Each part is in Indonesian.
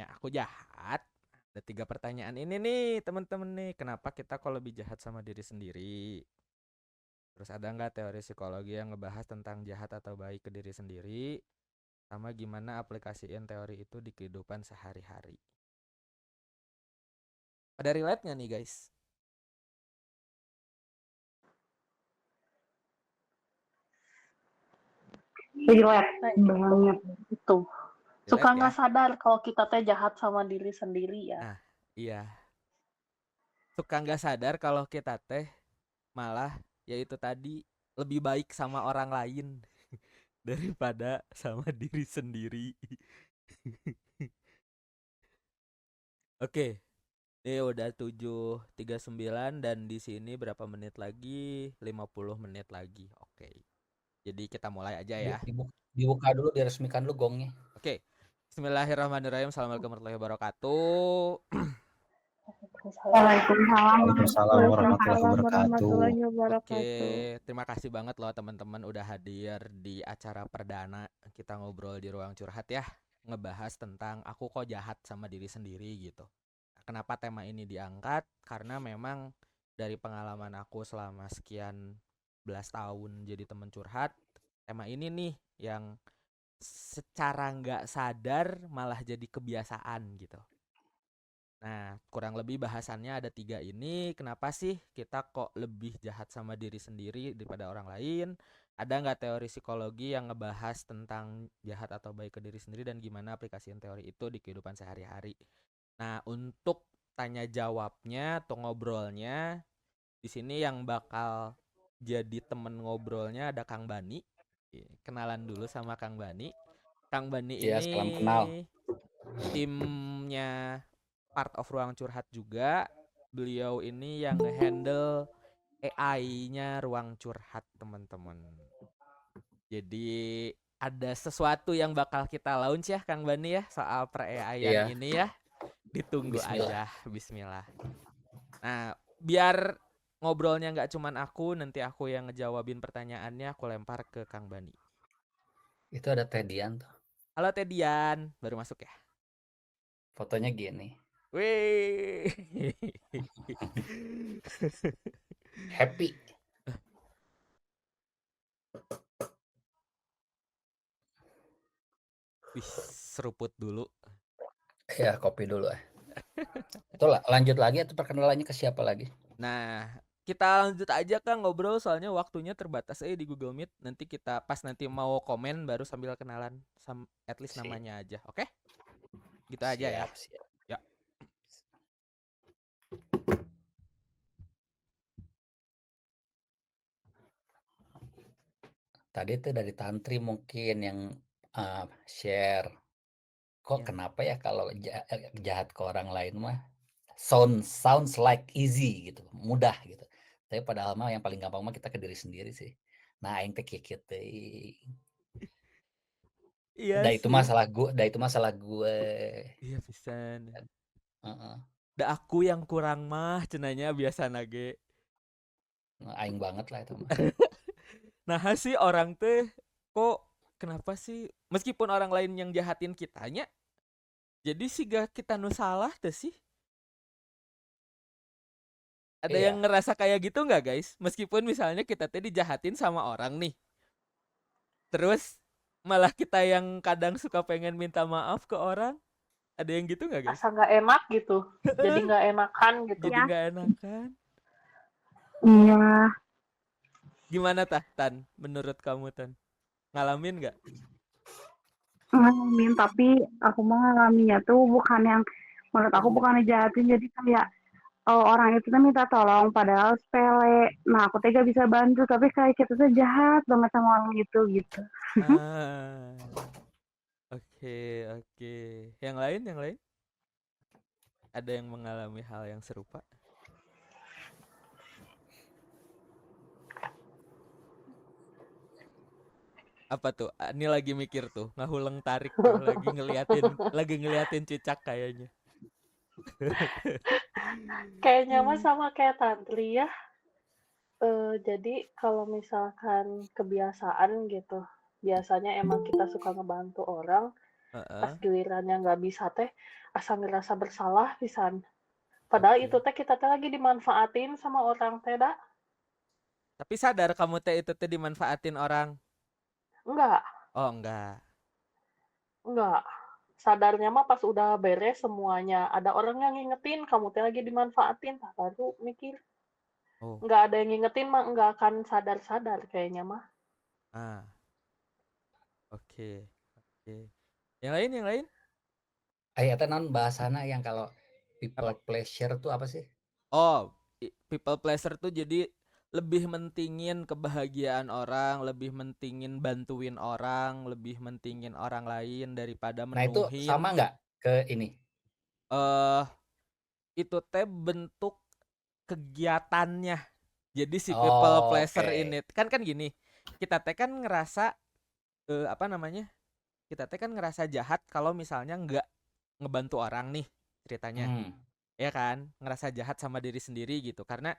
nanya aku jahat. Ada 3 pertanyaan ini nih teman-teman nih. Kenapa kita kok lebih jahat sama diri sendiri? Terus ada nggak teori psikologi yang ngebahas tentang jahat atau baik ke diri sendiri? Sama gimana aplikasiin teori itu di kehidupan sehari-hari? Ada relate nggak nih guys? Relate banget itu. Suka Relate ya? nggak sadar kalau kita teh jahat sama diri sendiri ya. Nah, iya. Suka nggak sadar kalau kita teh malah yaitu tadi lebih baik sama orang lain daripada sama diri sendiri. Oke, ini udah 7:39 dan di sini berapa menit lagi? 50 menit lagi. Oke. Jadi kita mulai aja ya. Dibuka dulu, diresmikan dulu gongnya. Oke. Bismillahirrahmanirrahim. Assalamualaikum warahmatullahi wabarakatuh. Waalaikumsalam warahmatullahi wabarakatuh. Oke, terima kasih banget loh teman-teman udah hadir di acara perdana kita ngobrol di ruang curhat ya, ngebahas tentang aku kok jahat sama diri sendiri gitu. Kenapa tema ini diangkat? Karena memang dari pengalaman aku selama sekian belas tahun jadi teman curhat, tema ini nih yang secara nggak sadar malah jadi kebiasaan gitu. Nah, kurang lebih bahasannya ada 3 ini. Kenapa sih kita kok lebih jahat sama diri sendiri daripada orang lain? Ada nggak teori psikologi yang ngebahas tentang jahat atau baik ke diri sendiri dan gimana aplikasiin teori itu di kehidupan sehari-hari? Nah, untuk tanya jawabnya atau ngobrolnya, di sini yang bakal jadi temen ngobrolnya ada Kang Bani. Kenalan dulu sama Kang Bani. Kang Bani Ya, ini salam kenal. timnya part of ruang curhat juga. Beliau ini yang handle AI-nya ruang curhat teman-teman. Jadi ada sesuatu yang bakal kita launch ya Kang Bani ya soal per AI-an ini ya. Ditunggu Bismillah. aja. Bismillah. Nah, biar ngobrolnya nggak cuman aku, nanti aku yang ngejawabin pertanyaannya, aku lempar ke Kang Bani. Itu ada Tedian tuh. Halo Tedian, baru masuk ya? Fotonya gini. Wih. Happy. Wih, seruput dulu. Ya, kopi dulu. Itu lanjut lagi atau perkenalannya ke siapa lagi? Nah, kita lanjut aja Kang ngobrol soalnya waktunya terbatas di Google Meet. Nanti kita pas nanti mau komen baru sambil kenalan at least namanya aja. Oke? Gitu aja ya. Siap. Ya. Tadi tuh dari Tantri mungkin yang share. Kok Ya. kenapa ya kalau jahat ke orang lain mah sounds like easy gitu, mudah gitu. Tapi padahal mah yang paling gampang mah kita ke diri sendiri sih. Nah, aing teh kieu teh. Iya Da itu sih. masalah gue. Iya pisan. Heeh. Da aku yang kurang mah cenanya biasa nage. Aing banget lah itu mah. Nah, sih orang teh kok kenapa sih meskipun orang lain yang jahatin kitanya, jadi sih gak kita nu salah teh sih. Ada Iya. yang ngerasa kayak gitu nggak guys? Meskipun misalnya kita teh dijahatin sama orang nih, terus malah kita yang kadang suka pengen minta maaf ke orang, ada yang gitu nggak guys? Asa nggak enak gitu. Jadi nggak enakan gitu. Jadi nggak enakan. Iya. Gimana Tan? Menurut kamu Tan? Ngalamin nggak? Ngalamin, tapi aku mah ngalaminnya tuh bukan yang menurut aku bukan jahatin, jadi kayak orang itu tuh minta tolong padahal sepele. Nah, aku tega bisa bantu, tapi kayak kita tuh jahat banget sama orang itu gitu. Oke. Yang lain? Ada yang mengalami hal yang serupa? Apa tuh? Ini lagi mikir tuh, ngahuleng tarik tuh, lagi ngeliatin cicak kayaknya. Kayaknya mah sama kayak Tantri ya. Jadi kalau misalkan kebiasaan gitu, biasanya emang kita suka ngebantu orang, Pas Heeh. gilirannya nggak bisa teh, asa ngerasa bersalah pisan. Padahal itu Oke. teh kita teh lagi dimanfaatin sama orang teh, Da. Tapi sadar kamu teh itu teh dimanfaatin orang? Enggak, Oh, enggak. enggak. Sadarnya mah pas udah beres semuanya, ada orang yang ngingetin kamu teh lagi dimanfaatin, nah baru mikir. Oh. Nggak ada yang ngingetin mah nggak akan sadar-sadar kayaknya mah. Ah, oke. Oke. Yang lain, yang lain? Eta naon bahasana yang kalau people Apa? pleasure tuh apa sih? Oh, people pleasure tuh jadi lebih mentingin kebahagiaan orang, lebih mentingin bantuin orang, lebih mentingin orang lain daripada Nah itu menuhin. sama nggak ke ini? eh itu teh bentuk kegiatannya. Jadi si people Oh, pleasure oke. ini kan gini. Kita teh kan ngerasa apa namanya? Kita teh kan ngerasa jahat kalau misalnya nggak ngebantu orang nih ceritanya. Hmm. Ya kan? Ngerasa jahat sama diri sendiri gitu. Karena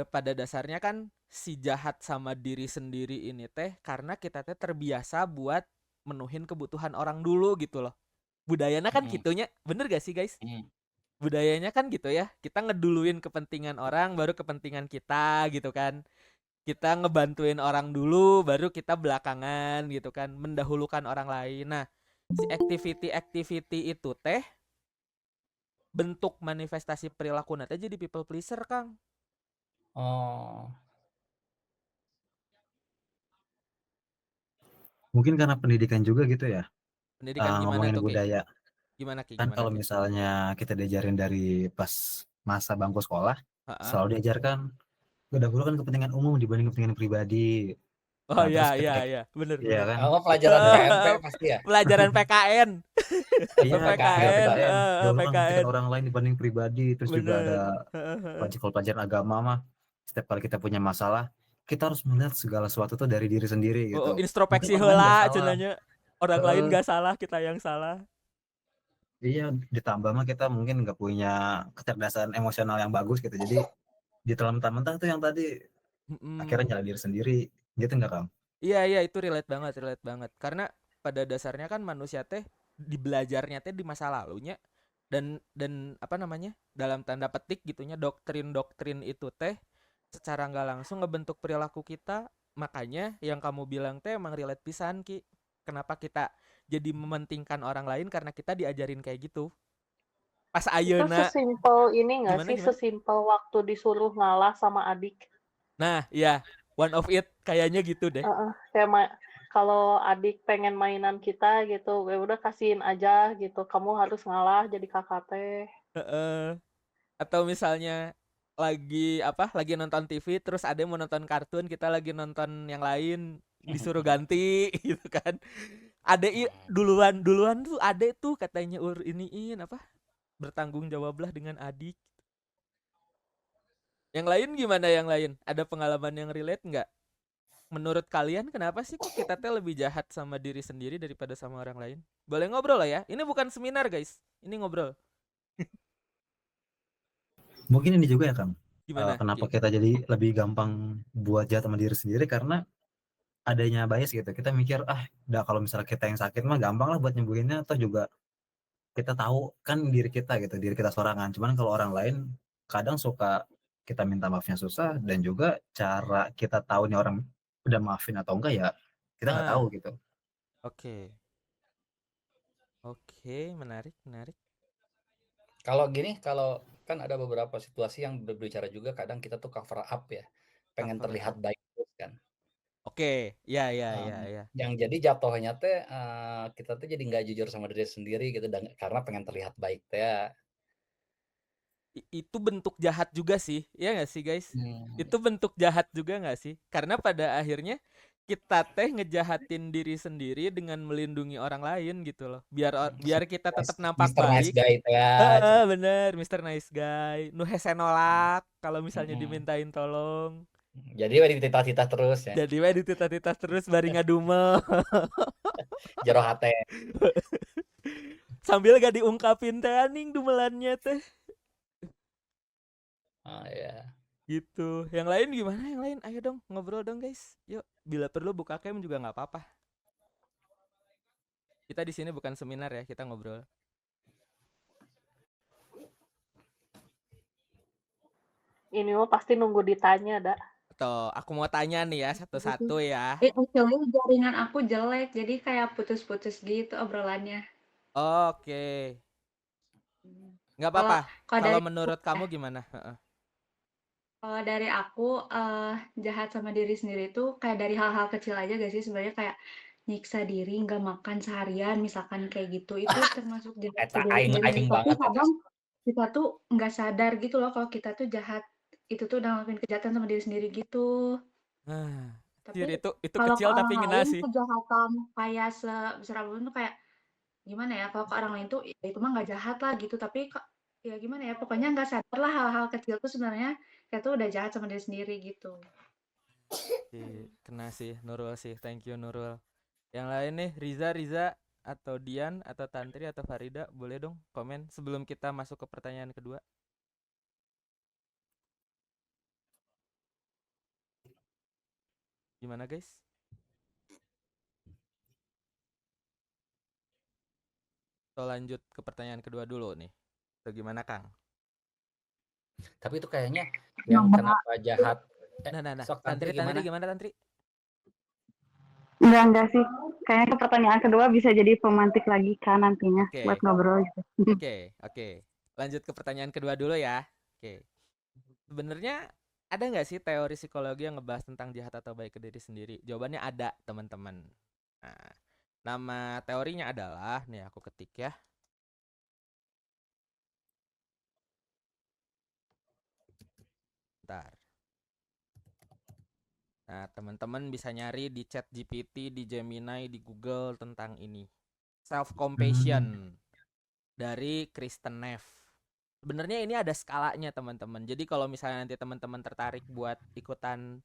pada dasarnya kan si jahat sama diri sendiri ini teh karena kita teh terbiasa buat menuhin kebutuhan orang dulu gitu loh. Budayanya kan Hmm. gitunya, bener gak sih guys? Hmm. Budayanya kan gitu ya, kita ngeduluin kepentingan orang baru kepentingan kita gitu kan. Kita ngebantuin orang dulu baru kita belakangan gitu kan, mendahulukan orang lain. Nah, si activity itu teh bentuk manifestasi perilaku nanti jadi people pleaser, Kang. Oh, Mungkin karena pendidikan juga gitu ya. Pendidikan gimana Ngomongin tuh, Ki? budaya. Gimana, Ki? Kan Gimana, kalau Ki? misalnya kita diajarin dari pas masa bangku sekolah, Heeh. selalu diajarkan kedahulukan kepentingan umum dibanding kepentingan pribadi. Oh Nah, terus iya, ketika bener iya bener. kan? oh pelajaran PMP pasti ya? Pelajaran PKN. Iya, iya PKN. PKN, PKN. Dahulukan kepentingan PKN. orang lain dibanding pribadi. Terus juga ada Bener. kalau pelajaran agama mah setiap kali kita punya masalah, kita harus melihat segala sesuatu tuh dari diri sendiri Oh, gitu. Mungkin introspeksi orang lain nggak heula salah. cenanya. Orang lain gak salah, kita yang salah. Iya, ditambah mah kita mungkin nggak punya kecerdasan emosional yang bagus gitu. Jadi ditelan mentah-mentah tuh yang tadi akhirnya Mm-mm. nyala diri sendiri. Gitu nggak, Kang? Iya itu relate banget. Karena pada dasarnya kan manusia teh dibelajarnya teh di masa lalunya dan apa namanya? Dalam tanda petik gitunya doktrin-doktrin itu teh secara nggak langsung ngebentuk perilaku kita. Makanya yang kamu bilang teh emang relate pisan, Ki. Kenapa kita jadi mementingkan orang lain karena kita diajarin kayak gitu. Pas Itu ayeuna sesimpel ini nggak gimana sih, gimana? sesimpel waktu disuruh ngalah sama adik. Nah, ya, one of it kayaknya gitu deh. Kayak kalau adik pengen mainan kita gitu, ya udah kasihin aja gitu. Kamu harus ngalah jadi kakak teh. Heeh. Atau misalnya lagi nonton TV terus ada yang mau nonton kartun, kita lagi nonton yang lain disuruh ganti gitu kan. Duluan tuh ade tuh katanya iniin apa? Bertanggung jawablah dengan adik. Yang lain gimana yang lain? Ada pengalaman yang relate nggak? Menurut kalian kenapa sih kok kita teh lebih jahat sama diri sendiri daripada sama orang lain? Boleh ngobrol lah ya. Ini bukan seminar, guys. Ini ngobrol. Mungkin ini juga ya, Kang. Gimana, Kenapa Ki? kita jadi lebih gampang buat jahat sama diri sendiri karena adanya bias gitu. Kita mikir, udah kalau misalnya kita yang sakit mah gampang lah buat nyembuhinnya. Atau juga kita tahu kan diri kita gitu, diri kita sorangan. Cuman kalau orang lain kadang suka kita minta maafnya susah dan juga cara kita tahu nih orang udah maafin atau enggak ya kita nggak tahu Ah, gitu. oke. Oke, menarik. Kalau gini, kalau kan ada beberapa situasi yang berbicara juga kadang kita tuh cover up ya, pengen Cover terlihat up. baik terus kan. Oke, ya. Yang jadi jatuhnya teh kita tuh jadi nggak jujur sama diri sendiri gitu dan karena pengen terlihat baik teh. Itu bentuk jahat juga sih, ya nggak sih guys? Hmm. Itu bentuk jahat juga nggak sih? Karena pada akhirnya kita teh ngejahatin diri sendiri dengan melindungi orang lain gitu loh. Biar kita tetap nampak Mr. Nice baik. Guy teh ya. Heeh, bener, Mr. Nice Guy. Nu hese nolak kalau misalnya Mm-mm. dimintain tolong. Jadi we dititah-titah terus ya, Jadi we dititah-titah terus bari ngadumel. jero hate. Sambil gak diungkapin teh aning dumelannya teh. Ya. Gitu. Yang lain gimana? Yang lain ayo dong ngobrol dong guys. Yuk, bila perlu buka cam juga nggak apa-apa. Kita di sini bukan seminar ya, kita ngobrol. Ini mah pasti nunggu ditanya, dah. Tuh, aku mau tanya nih ya satu-satu ya. Actually jaringan aku jelek, jadi kayak putus-putus gitu obrolannya. Oke, nggak Kalau apa-apa. kalau Kalau dari menurut kamu gimana? Heeh. kalau dari aku jahat sama diri sendiri itu kayak dari hal-hal kecil aja gak sih sebenarnya, kayak nyiksa diri nggak makan seharian misalkan kayak gitu, itu termasuk jahat ke Eta diri sendiri aing sih. Tapi banget eta. kadang kita tuh nggak sadar gitu loh kalau kita tuh jahat, itu tuh udah ngelakuin kejahatan sama diri sendiri gitu. Anjir, Tapi itu kalau ke kecil tapi orang ngena lain sih. kejahatan kayak sebesar apapun tuh kayak gimana ya, kalau ke orang lain tuh ya itu mah nggak jahat lah gitu, tapi ya gimana ya, pokoknya nggak sadar lah hal-hal kecil tuh sebenarnya kita tuh udah jahat sama diri sendiri gitu. Kena sih Nurul sih. Thank you Nurul. Yang lain nih, Riza atau Dian atau Tantri atau Farida, boleh dong komen sebelum kita masuk ke pertanyaan kedua. Gimana guys? Atau lanjut ke pertanyaan kedua dulu nih. Atau gimana Kang? Tapi itu kayaknya yang kenapa jahat. Nah. Sok Tantri gimana? gimana Tantri? Enggak sih. Kayaknya ke pertanyaan kedua bisa jadi pemantik lagi kan nantinya buat Oke. ngobrol gitu. Oke. Lanjut ke pertanyaan kedua dulu ya. Oke. Sebenarnya ada nggak sih teori psikologi yang ngebahas tentang jahat atau baik ke diri sendiri? Jawabannya ada, teman-teman. Nah, nama teorinya adalah, nih aku ketik ya. Bentar. Nah, teman-teman bisa nyari di ChatGPT, di Gemini, di Google tentang ini. Self compassion dari Kristen Neff. Sebenarnya ini ada skalanya, teman-teman. Jadi kalau misalnya nanti teman-teman tertarik buat ikutan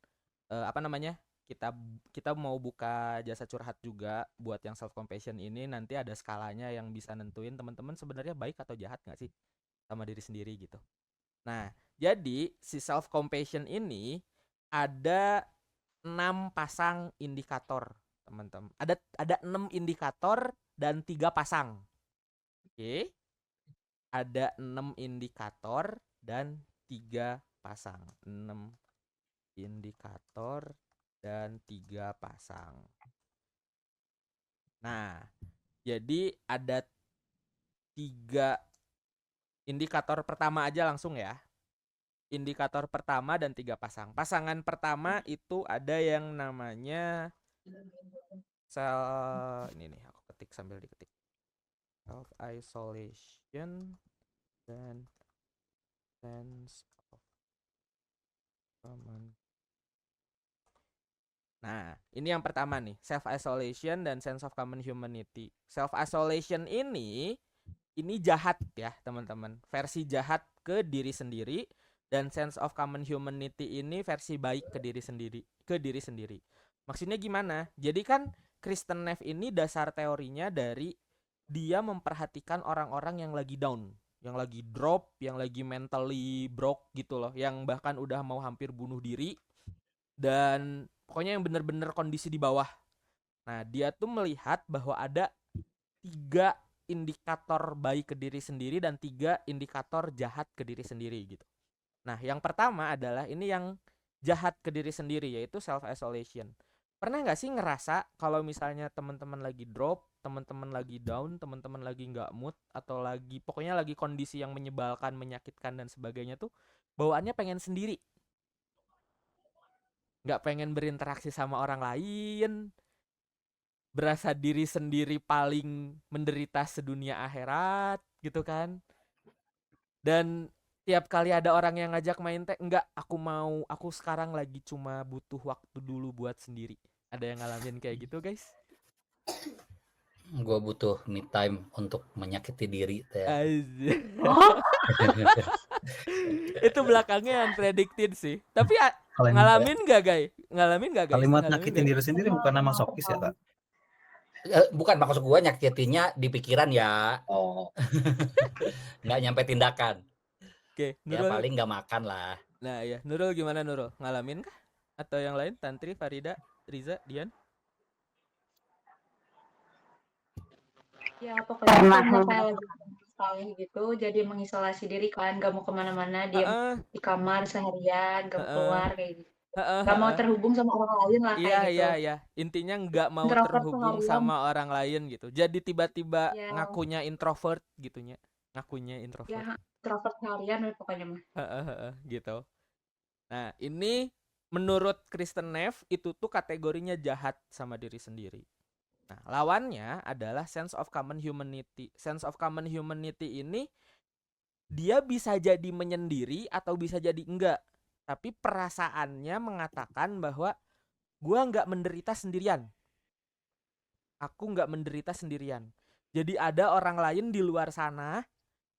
apa namanya? Kita mau buka jasa curhat juga buat yang self compassion ini, nanti ada skalanya yang bisa nentuin teman-teman sebenarnya baik atau jahat nggak sih sama diri sendiri gitu. Nah, jadi si self compassion ini ada 6 pasang indikator, teman-teman. Ada 6 indikator dan 3 pasang. Oke. Ada 6 indikator dan 3 pasang. 6 indikator dan 3 pasang. Nah, jadi ada 3 indikator pertama aja langsung ya. Indikator pertama dan 3 pasang. Pasangan pertama itu ada yang namanya ini nih aku ketik sambil diketik. Self isolation dan sense of common. Nah, ini yang pertama nih, self isolation dan sense of common humanity. Self isolation ini jahat ya, teman-teman. Versi jahat ke diri sendiri, dan sense of common humanity ini versi baik ke diri sendiri. Maksudnya gimana? Jadi kan Kristen Neff ini dasar teorinya dari dia memperhatikan orang-orang yang lagi down, yang lagi drop, yang lagi mentally broke gitu loh, yang bahkan udah mau hampir bunuh diri, dan pokoknya yang bener-bener kondisi di bawah. Nah, dia tuh melihat bahwa ada 3 indikator baik ke diri sendiri dan 3 indikator jahat ke diri sendiri gitu. Nah, yang pertama adalah ini yang jahat ke diri sendiri, yaitu self isolation. Pernah nggak sih ngerasa kalau misalnya teman-teman lagi drop, teman-teman lagi down, teman-teman lagi nggak mood, atau lagi pokoknya lagi kondisi yang menyebalkan, menyakitkan dan sebagainya tuh bawaannya pengen sendiri, nggak pengen berinteraksi sama orang lain, berasa diri sendiri paling menderita sedunia akhirat gitu kan. Dan tiap kali ada orang yang ngajak main teh, enggak, aku sekarang lagi cuma butuh waktu dulu buat sendiri. Ada yang ngalamin kayak gitu guys? Gue butuh me time untuk menyakiti diri teh. Itu belakangnya unpredicted sih. Tapi ngalamin gak guys? Kalimat nyakitin diri sendiri bukan nama sokis ya Kak? Bukan, maksud gue nyakitinnya di pikiran ya. Oh. Nggak nyampe tindakan. Oke, Ya Nurul. paling nggak makan lah. Nah ya, Nurul gimana Nurul? Ngalamin kah? Atau yang lain? Tantri, Farida, Riza, Dian? Ya pokoknya Pernah karena yang kayak lagi sekali gitu, jadi mengisolasi diri kan, gak mau kemana-mana, diam Heeh, di kamar seharian, gak mau heeh, keluar kayak gitu. heeh, Gak mau heeh. terhubung sama orang lain lah Iya, kayak iya, gitu. iya. Intinya nggak mau Introvert terhubung seharian, sama orang lain gitu. Jadi tiba-tiba ya, ngakunya introvert gitunya. Ngakunya ya introvert. introvert seharian weh pokoknya mah. Heeh, heeh, gitu. Nah, ini menurut Kristen Neff itu tuh kategorinya jahat sama diri sendiri. Nah, lawannya adalah sense of common humanity. Sense of common humanity ini dia bisa jadi menyendiri atau bisa jadi enggak. Tapi perasaannya mengatakan bahwa gua nggak menderita sendirian. Aku nggak menderita sendirian. Jadi ada orang lain di luar sana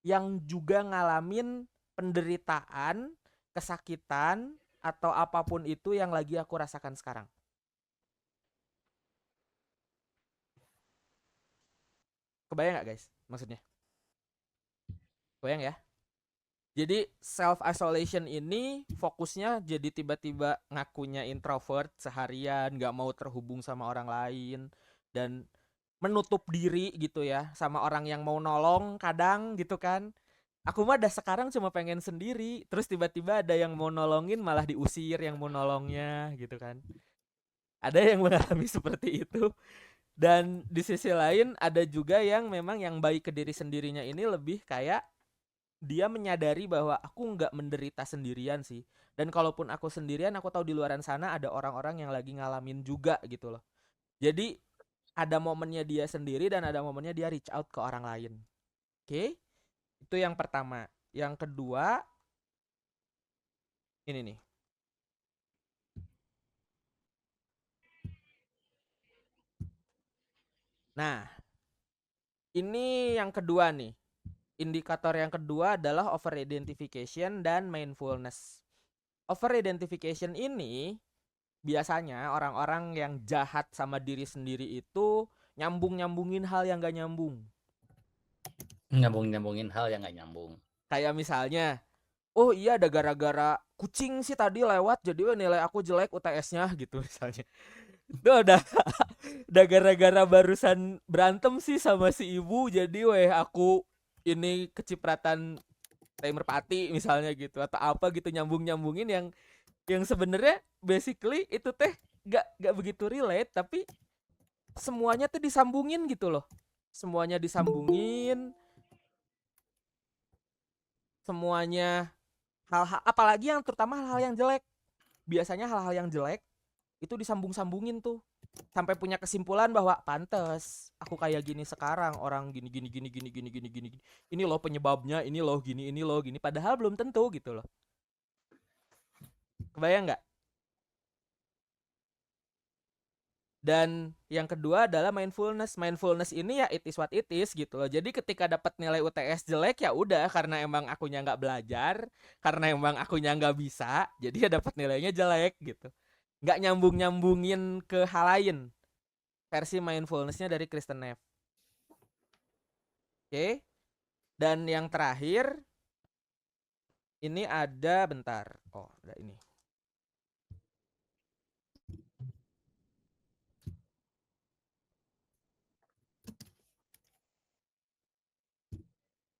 yang juga ngalamin penderitaan, kesakitan, atau apapun itu yang lagi aku rasakan sekarang. Kebayang nggak guys maksudnya? Kebayang ya? Jadi self isolation ini fokusnya jadi tiba-tiba ngakunya introvert seharian, nggak mau terhubung sama orang lain dan menutup diri gitu ya sama orang yang mau nolong kadang gitu kan. Aku mah dah sekarang cuma pengen sendiri, terus tiba-tiba ada yang mau nolongin malah diusir yang mau nolongnya gitu kan. Ada yang mengalami seperti itu. Dan di sisi lain ada juga yang memang yang baik ke diri sendirinya ini lebih kayak dia menyadari bahwa aku nggak menderita sendirian sih. Dan kalaupun aku sendirian, aku tahu di luaran sana ada orang-orang yang lagi ngalamin juga gitu loh. Jadi ada momennya dia sendiri dan ada momennya dia reach out ke orang lain. Oke? Itu yang pertama. Yang kedua, ini nih. Nah, ini yang kedua nih. Indikator yang kedua adalah over identification dan mindfulness. Over identification ini biasanya orang-orang yang jahat sama diri sendiri itu nyambung-nyambungin hal yang gak nyambung. Nyambung-nyambungin hal yang gak nyambung. Kayak misalnya, oh iya ada gara-gara kucing sih tadi lewat jadi nilai aku jelek UTS-nya gitu misalnya. Itu udah gara-gara barusan berantem sih sama si ibu jadi aku ini kecipratan teh merpati misalnya gitu atau apa gitu nyambung-nyambungin yang sebenarnya basically itu teh gak begitu relate tapi semuanya tuh disambungin gitu loh. Semuanya disambungin. Semuanya hal-hal apalagi yang terutama hal-hal yang jelek. Biasanya hal-hal yang jelek itu disambung-sambungin tuh sampai punya kesimpulan bahwa pantes aku kayak gini sekarang orang gini ini loh penyebabnya ini loh gini padahal belum tentu gitu loh. Kebayang nggak? Dan yang kedua adalah mindfulness. Mindfulness ini ya it is what it is gitu loh. Jadi ketika dapat nilai UTS jelek ya udah karena emang akunya nggak belajar, karena emang akunya nggak bisa, jadi ya dapat nilainya jelek gitu. Nggak nyambungin ke hal lain. Versi mindfulnessnya dari Kristen Neff. Oke. Dan yang terakhir ini ada bentar. Oh, ada ini.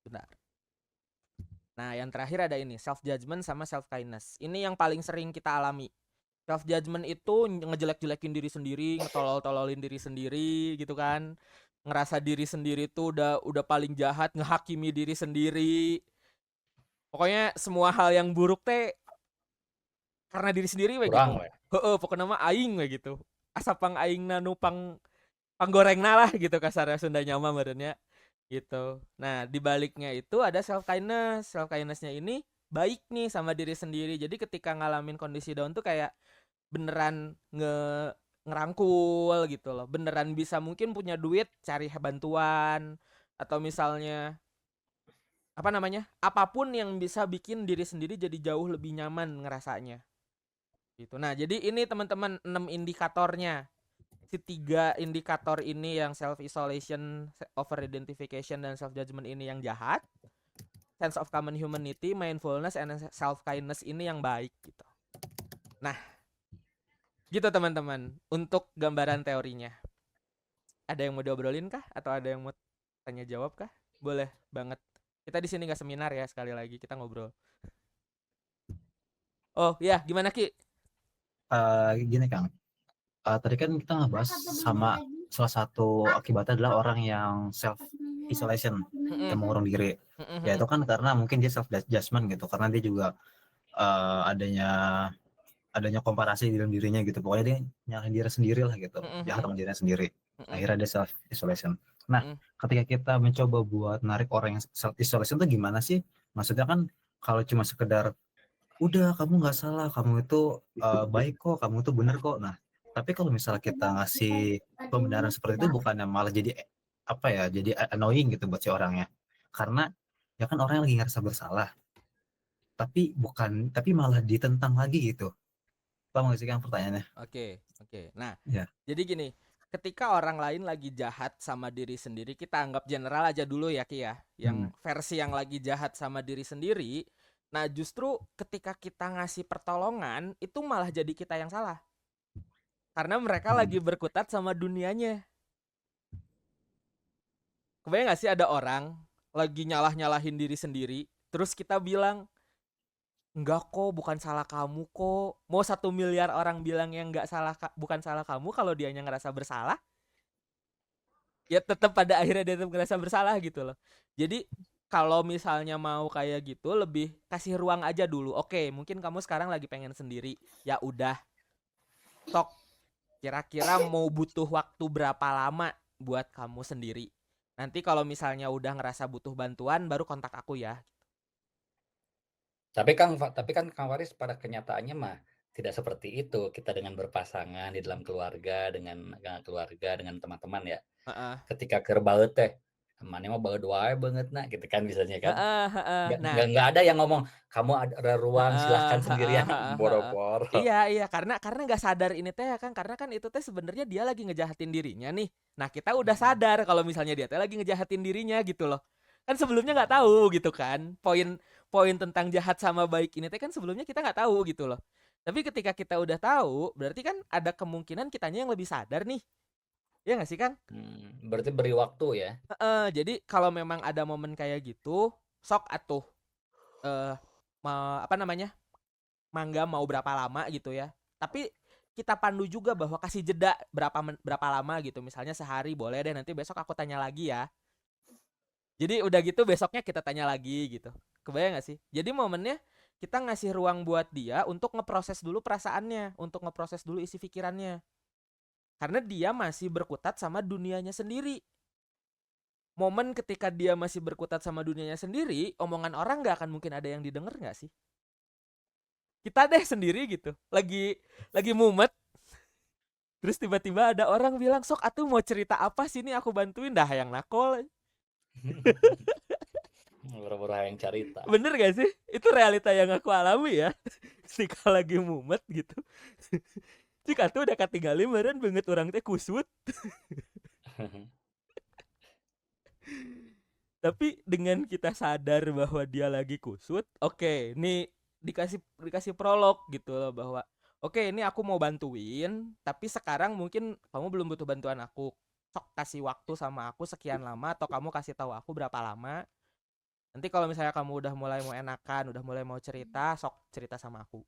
Bentar. Nah, yang terakhir ada ini, self judgment sama self kindness. Ini yang paling sering kita alami. Self judgment itu ngejelek-jelekin diri sendiri, ngetolol-tololin diri sendiri gitu kan. Ngerasa diri sendiri tuh udah paling jahat, ngehakimi diri sendiri. Pokoknya semua hal yang buruk teh karena diri sendiri we gitu. Heeh, pokoknya mah aing we gitu. Asapang aingna nu panggorengna lah gitu kasarnya Sundanya mah meureunnya gitu. Nah, di baliknya itu ada self kindness. Self kindness-nya ini baik nih sama diri sendiri. Jadi ketika ngalamin kondisi down tuh kayak beneran ngerangkul gitu loh. Beneran bisa mungkin punya duit cari bantuan atau misalnya apa namanya? Apapun yang bisa bikin diri sendiri jadi jauh lebih nyaman ngerasanya. Gitu. Nah, jadi ini teman-teman 6 indikatornya. Si 3 indikator ini yang self isolation, over identification dan self judgment ini yang jahat. Sense of common humanity, mindfulness and self kindness ini yang baik gitu. Nah, gitu teman-teman untuk gambaran teorinya. Ada yang mau diobrolin kah atau ada yang mau tanya jawab kah? Boleh banget. Kita di sini nggak seminar ya, sekali lagi kita ngobrol. Oh ya, gimana Ki? Gini Kang, tadi kan kita ngebahas sama salah satu akibatnya adalah orang yang self isolation, Mm-mm, yang mengurung diri. mm-mm, Ya itu kan karena mungkin dia self judgment gitu, karena dia juga adanya komparasi di dalam dirinya gitu. Pokoknya dia nyalahin diri sendiri lah gitu, jahat sama dirinya sendiri. mm-mm, Akhirnya dia self isolation. Nah, mm-mm. ketika kita mencoba buat narik orang yang self isolation itu gimana sih? Maksudnya kan kalau cuma sekedar udah kamu nggak salah, kamu itu baik kok, kamu itu bener kok. Nah, tapi kalau misalnya kita ngasih pembenaran seperti itu, bukannya malah jadi apa ya, jadi annoying gitu buat si orangnya. Karena ya kan orang yang lagi ngerasa bersalah, tapi malah ditentang lagi gitu. Paham nggak sih kan pertanyaannya? Oke. Nah, Ya. jadi gini, ketika orang lain lagi jahat sama diri sendiri, kita anggap general aja dulu ya Ki ya, yang versi yang lagi jahat sama diri sendiri. Nah, justru ketika kita ngasih pertolongan, itu malah jadi kita yang salah. Karena mereka lagi berkutat sama dunianya. Kebayang gak sih ada orang lagi nyalah-nyalahin diri sendiri, terus kita bilang, enggak kok, bukan salah kamu kok. Mau 1 miliar orang bilang yang enggak salah, bukan salah kamu, kalau dianya ngerasa bersalah, ya tetap pada akhirnya dia tetap ngerasa bersalah gitu loh. Jadi kalau misalnya mau kayak gitu, lebih kasih ruang aja dulu. Oke, mungkin kamu sekarang lagi pengen sendiri. Ya udah, tok. Kira-kira mau butuh waktu berapa lama buat kamu sendiri? Nanti kalau misalnya udah ngerasa butuh bantuan, baru kontak aku ya. Tapi kan Kang Faris pada kenyataannya mah tidak seperti itu. Kita dengan berpasangan di dalam keluarga, dengan teman-teman ya. Heeh. Ketika keur baeut teh, "Maneh mah baeut wae beungeutna," gitu kan biasanya kan. Nah, Nggak ada yang ngomong, "Kamu ada ruang, silahkan sendirian." Boro-boro. Iya, karena nggak sadar ini teh kan, karena kan itu teh sebenarnya dia lagi ngejahatin dirinya nih. Nah, kita udah sadar kalau misalnya dia teh lagi ngejahatin dirinya gitu loh. Kan sebelumnya nggak tahu gitu kan. Poin tentang jahat sama baik ini teh kan sebelumnya kita nggak tahu gitu loh. Tapi ketika kita udah tahu, berarti kan ada kemungkinan kitanya yang lebih sadar nih. Iya nggak sih kan? Berarti beri waktu ya. Jadi kalau memang ada momen kayak gitu, sok atuh apa namanya? Mangga mau berapa lama gitu ya. Tapi kita pandu juga bahwa kasih jeda berapa lama gitu. Misalnya sehari boleh deh, nanti besok aku tanya lagi ya. Jadi udah gitu besoknya kita tanya lagi gitu. Kebayang gak sih? Jadi momennya kita ngasih ruang buat dia untuk ngeproses dulu perasaannya, untuk ngeproses dulu isi pikirannya. Karena dia masih berkutat sama dunianya sendiri. Momen ketika dia masih berkutat sama dunianya sendiri, omongan orang gak akan mungkin ada yang didengar gak sih? Kita deh sendiri gitu, lagi mumet, terus tiba-tiba ada orang bilang, sok atuh mau cerita apa sih, ini aku bantuin, dah yang nakol. Boro-boro yang carita. Bener gak sih? Itu realita yang aku alami ya. Ketika lagi mumet gitu, cik atuh udah katinggali meureun banget orang teh kusut. Tapi dengan kita sadar bahwa dia lagi kusut, oke, nih dikasih prolog gitu loh, bahwa oke, ini aku mau bantuin, tapi sekarang mungkin kamu belum butuh bantuan aku. Sok kasih waktu sama aku sekian lama, atau kamu kasih tahu aku berapa lama. Nanti kalau misalnya kamu udah mulai mau enakan, udah mulai mau cerita, sok cerita sama aku.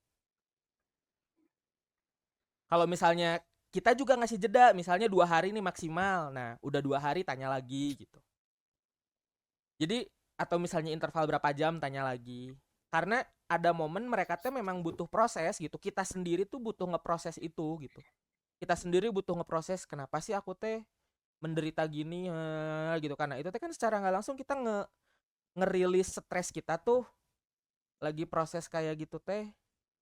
Kalau misalnya kita juga ngasih jeda, misalnya 2 hari nih maksimal. Nah, udah 2 hari tanya lagi gitu. Jadi atau misalnya interval berapa jam tanya lagi. Karena ada momen mereka tuh memang butuh proses gitu. Kita sendiri tuh butuh ngeproses itu gitu. Kita sendiri butuh ngeproses, kenapa sih aku teh menderita gini gitu. Karena itu teh kan secara nggak langsung kita ngerilis stres kita tuh lagi proses kayak gitu teh.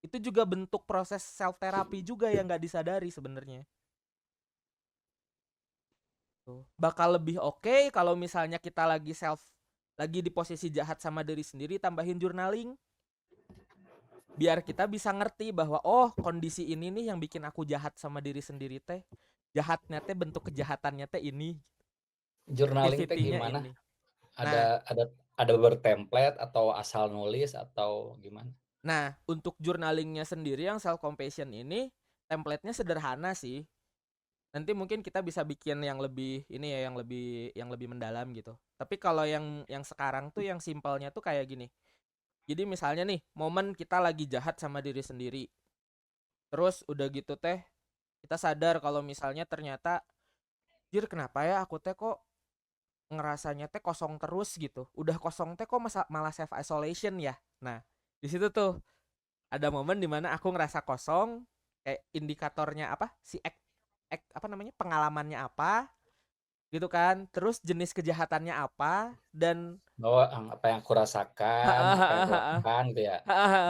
Itu juga bentuk proses self therapy juga yang nggak disadari sebenarnya. Bakal lebih oke kalau misalnya kita lagi di posisi jahat sama diri sendiri, tambahin journaling. Biar kita bisa ngerti bahwa oh, kondisi ini nih yang bikin aku jahat sama diri sendiri teh. Jahatnya teh, bentuk kejahatannya teh ini. Journaling teh gimana? Ini. Ada bertemplate atau asal nulis atau gimana? Nah, untuk journalingnya sendiri yang self compassion ini template-nya sederhana sih. Nanti mungkin kita bisa bikin yang lebih ini ya, yang lebih mendalam gitu. Tapi kalau yang sekarang tuh yang simpelnya tuh kayak gini. Jadi misalnya nih, momen kita lagi jahat sama diri sendiri. Terus udah gitu teh, kita sadar kalau misalnya ternyata, jir kenapa ya aku teh kok ngerasanya teh kosong terus gitu. Udah kosong teh kok malah self isolation ya. Nah, di situ tuh ada momen dimana aku ngerasa kosong, kayak indikatornya apa? Apa namanya? Pengalamannya apa gitu kan. Terus jenis kejahatannya apa dan Bahwa apa yang aku rasakan, apa yang aku lakukan gitu ya.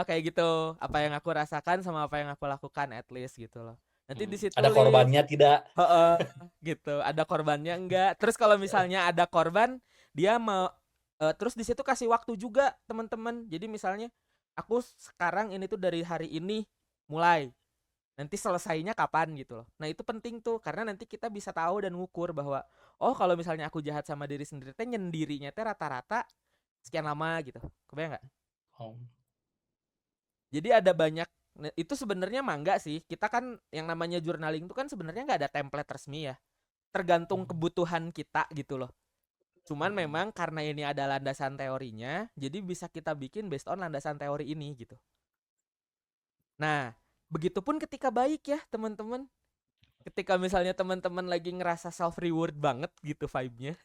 kayak gitu. Apa yang aku rasakan sama apa yang aku lakukan at least gitu loh. Nanti di situ Ada korbannya tidak? heeh, gitu. Ada korbannya enggak? Terus kalau misalnya ada korban, dia mau terus di situ kasih waktu juga teman-teman. Jadi misalnya aku sekarang ini tuh dari hari ini mulai. Nanti selesainya kapan gitu loh. Nah, itu penting tuh karena nanti kita bisa tahu dan ngukur bahwa oh kalau misalnya aku jahat sama diri sendiri teh nyendirinya teh rata-rata sekian lama gitu. Kebayang nggak? Oh. Jadi ada banyak itu sebenarnya mah enggak sih. Kita kan yang namanya journaling itu kan sebenarnya nggak ada template resmi ya. Tergantung kebutuhan kita gitu loh. Cuman memang karena ini ada landasan teorinya, jadi bisa kita bikin based on landasan teori ini gitu. Nah, begitupun ketika baik ya teman-teman. Ketika misalnya teman-teman lagi ngerasa self reward banget gitu vibe-nya,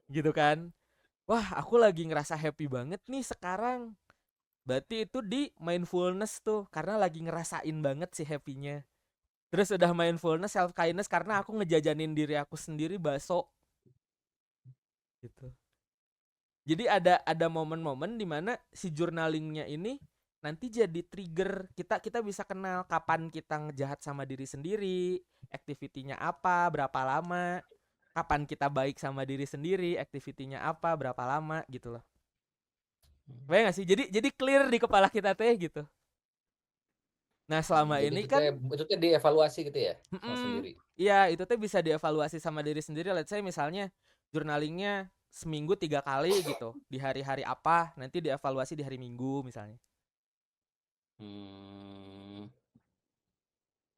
gitu kan. Wah, aku lagi ngerasa happy banget nih sekarang. Berarti itu di mindfulness tuh, karena lagi ngerasain banget sih happy-nya. Terus udah mindfulness, self kindness karena aku ngejajanin diri aku sendiri bakso. Gitu. Jadi ada momen-momen di mana si journalingnya ini nanti jadi trigger kita bisa kenal kapan kita ngejahat sama diri sendiri, activity-nya apa, berapa lama, kapan kita baik sama diri sendiri, activity-nya apa, berapa lama gitu loh. Bayang gak sih? Jadi clear di kepala kita teh gitu. Nah, selama Jadi ini kan itu teh dievaluasi gitu ya sama sendiri. iya, itu teh bisa dievaluasi sama diri sendiri. Let's say misalnya journalingnya seminggu 3 kali gitu. Di hari-hari apa, nanti dievaluasi di hari Minggu misalnya.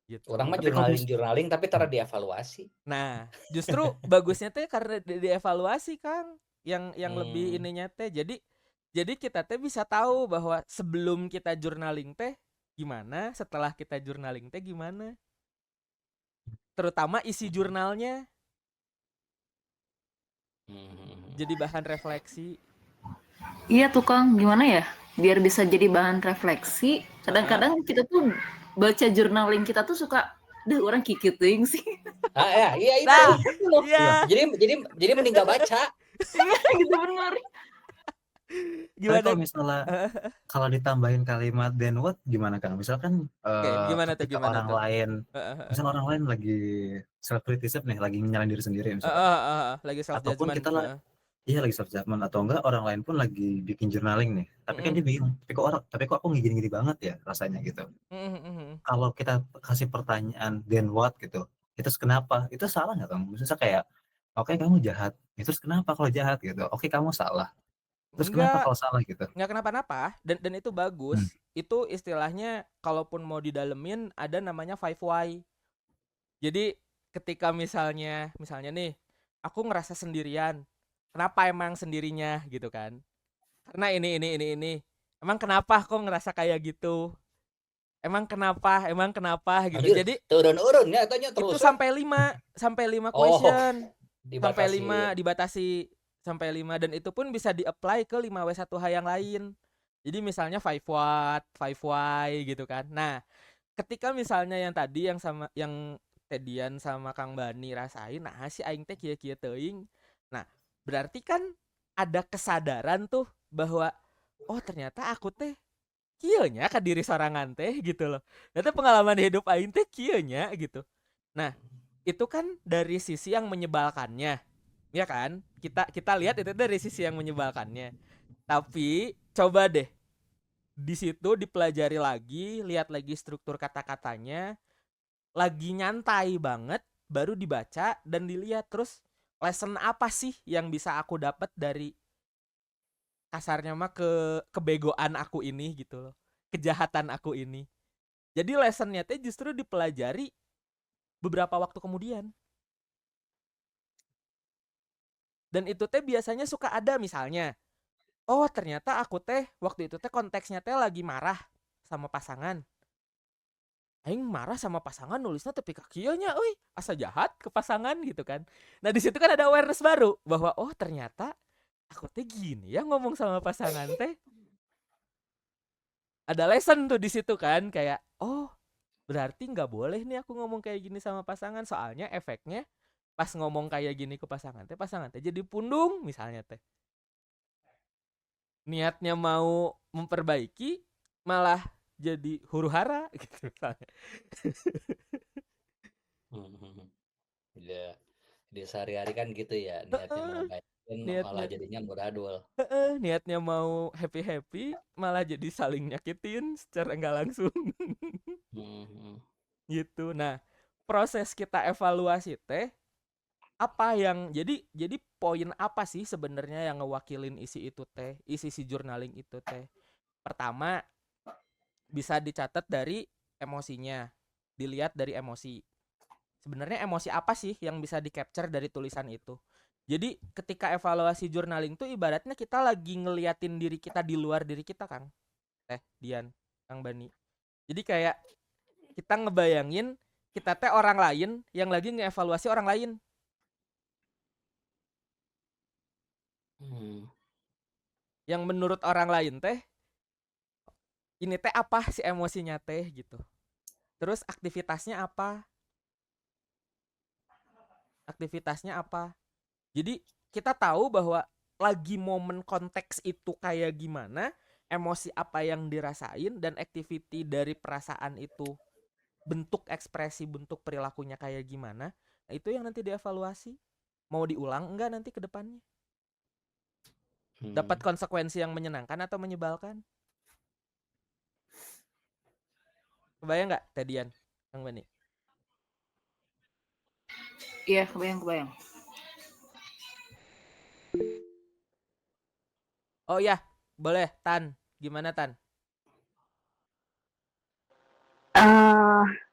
Gitu. Orang mah Tapi kalau journaling tapi taruh dievaluasi. Nah, justru bagusnya teh karena dievaluasi Kang. Yang lebih ininya teh. Jadi kita teh bisa tahu bahwa sebelum kita journaling teh gimana, setelah kita journaling teh gimana. Terutama isi jurnalnya. Jadi bahan refleksi. Iya tuh Kang, gimana ya? Biar bisa jadi bahan refleksi. Kadang-kadang kita tuh baca journaling kita tuh suka, orang kikit ting sih. Ah ya, iya itu. Nah, Gitu loh. iya. Jadi mending gak baca. Gitu benar. Tapi Gimana? kalau misalnya kalau ditambahin kalimat then what gimana Kang? Misalkan Gimana tuh, ketika gimana orang tuh? lain, misalnya orang lain lagi self criticism nih, lagi nyalain diri sendiri misalkan. Lagi self Ataupun judgment. kita iya lagi self judgment, atau enggak orang lain pun lagi bikin journaling nih. Tapi kan dia bingung, tapi kok aku gini-gini banget ya rasanya gitu. Kalau kita kasih pertanyaan then what gitu, itu kenapa? Itu salah nggak Kang? Misalnya kayak oke kamu jahat, terus kenapa kalau jahat gitu? Oke kamu salah. Terus kenapa kalau salah gitu? Enggak kenapa-napa dan itu bagus. Itu istilahnya kalaupun mau didalemin ada namanya 5 why. Jadi ketika misalnya nih aku ngerasa sendirian. Kenapa emang sendirinya gitu kan? Karena ini. Emang kenapa kok ngerasa kayak gitu? Emang kenapa gitu. Anjir, Jadi turun-urun ya tanya terus. Itu sampai 5 question. Sampai 5 dibatasi sampai 5 dan itu pun bisa di-apply ke 5W1H yang lain. Jadi misalnya 5 what, 5 why gitu kan. Nah, ketika misalnya yang tadi yang sama yang Tedian sama Kang Bani rasain, nah si aing teh kieu-kieu teuing. Nah, berarti kan ada kesadaran tuh bahwa oh ternyata aku teh kieu nya ka diri sorangan teh gitu loh. Ternyata pengalaman hidup aing teh kieu nya gitu. Nah, itu kan dari sisi yang menyebalkannya. Ya kan? Kita lihat itu dari sisi yang menyebalkannya. Tapi coba deh di situ dipelajari lagi, lihat lagi struktur kata-katanya, lagi nyantai banget, baru dibaca dan dilihat terus lesson apa sih yang bisa aku dapat dari kasarnya mah kebegoan aku ini gitu loh, kejahatan aku ini. Jadi lessonnya teh justru dipelajari beberapa waktu kemudian. Dan itu teh biasanya suka ada misalnya, oh ternyata aku teh waktu itu teh konteksnya teh lagi marah sama pasangan. Aing marah sama pasangan nulisnya tapi kakianya, euy, asa jahat ke pasangan gitu kan. Nah di situ kan ada awareness baru bahwa oh ternyata aku teh gini ya ngomong sama pasangan teh. Ada lesson tuh di situ kan, kayak oh berarti nggak boleh nih aku ngomong kayak gini sama pasangan, soalnya efeknya pas ngomong kayak gini ke pasangan teh jadi pundung misalnya teh. Niatnya mau memperbaiki malah jadi huru-hara gitu misalnya. Mhm. Iya. Di sehari-hari kan gitu ya, niatnya mau Heeh, baikin malah niatnya jadinya muradul. niatnya mau happy malah jadi saling nyakitin secara nggak langsung. Mhm. Gitu. Nah, proses kita evaluasi teh apa yang jadi poin apa sih sebenarnya yang ngewakilin isi itu teh, isi si journaling itu teh. Pertama, bisa dicatat dari emosinya, dilihat dari emosi. Sebenarnya emosi apa sih yang bisa di-capture dari tulisan itu? Jadi ketika evaluasi journaling tuh ibaratnya kita lagi ngeliatin diri kita di luar diri kita, Kang. Dian, Kang Bani. Jadi kayak kita ngebayangin kita teh orang lain yang lagi ngeevaluasi orang lain. Hmm. Yang menurut orang lain teh ini teh apa sih emosinya teh gitu. Terus aktivitasnya apa? Aktivitasnya apa? Jadi kita tahu bahwa lagi momen konteks itu kayak gimana, emosi apa yang dirasain dan activity dari perasaan itu, bentuk ekspresi, bentuk perilakunya kayak gimana. Nah, itu yang nanti dievaluasi. Mau diulang enggak nanti ke depannya? Dapat konsekuensi yang menyenangkan atau menyebalkan? Kebayang nggak, Tedian, Kang Bani? Iya, kebayang. Oh iya, boleh, Tan. Gimana, Tan?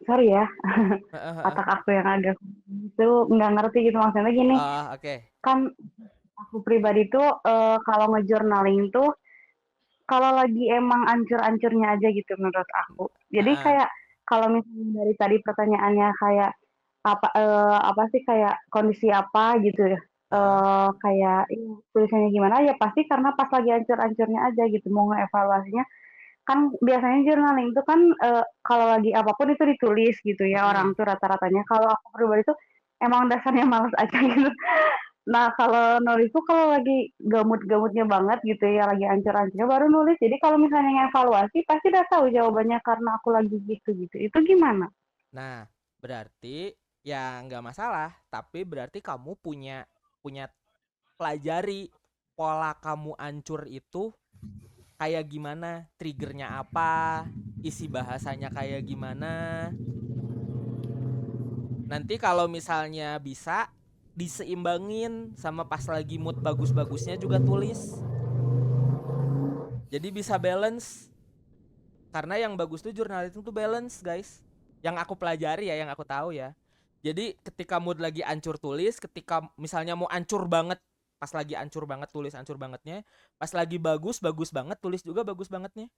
Sorry ya, Heeh. otak aku yang agak itu nggak ngerti gitu maksudnya gini, Oh, oke. kan aku pribadi tuh kalau nge-journaling tuh kalau lagi emang ancur-ancurnya aja gitu menurut aku. Jadi Heeh. kayak kalau misalnya dari tadi pertanyaannya kayak apa sih kayak kondisi apa gitu ya, Heeh. kayak tulisannya gimana ya pasti karena pas lagi ancur-ancurnya aja gitu mau ngeevaluasinya. Kan biasanya journaling itu kan kalau lagi apapun itu ditulis gitu ya orang tuh rata-ratanya. Kalau aku pribadi tuh emang dasarnya malas aja gitu. Nah kalau nulis tuh kalau lagi gamut-gamutnya banget gitu ya, lagi ancur-ancurnya baru nulis. Jadi kalau misalnya ngevaluasi pasti udah tahu jawabannya karena aku lagi gitu-gitu. Itu gimana? Nah, berarti ya nggak masalah, tapi berarti kamu punya pelajari pola kamu ancur itu kayak gimana, triggernya apa, isi bahasanya kayak gimana. Nanti kalau misalnya bisa diseimbangin sama pas lagi mood bagus-bagusnya juga tulis. Jadi bisa balance. Karena yang bagus tuh jurnalisme tuh balance, guys. Yang aku pelajari ya, yang aku tahu ya. Jadi ketika mood lagi ancur tulis, ketika misalnya mau ancur banget, pas lagi ancur banget tulis ancur bangetnya, pas lagi bagus banget tulis juga bagus bangetnya.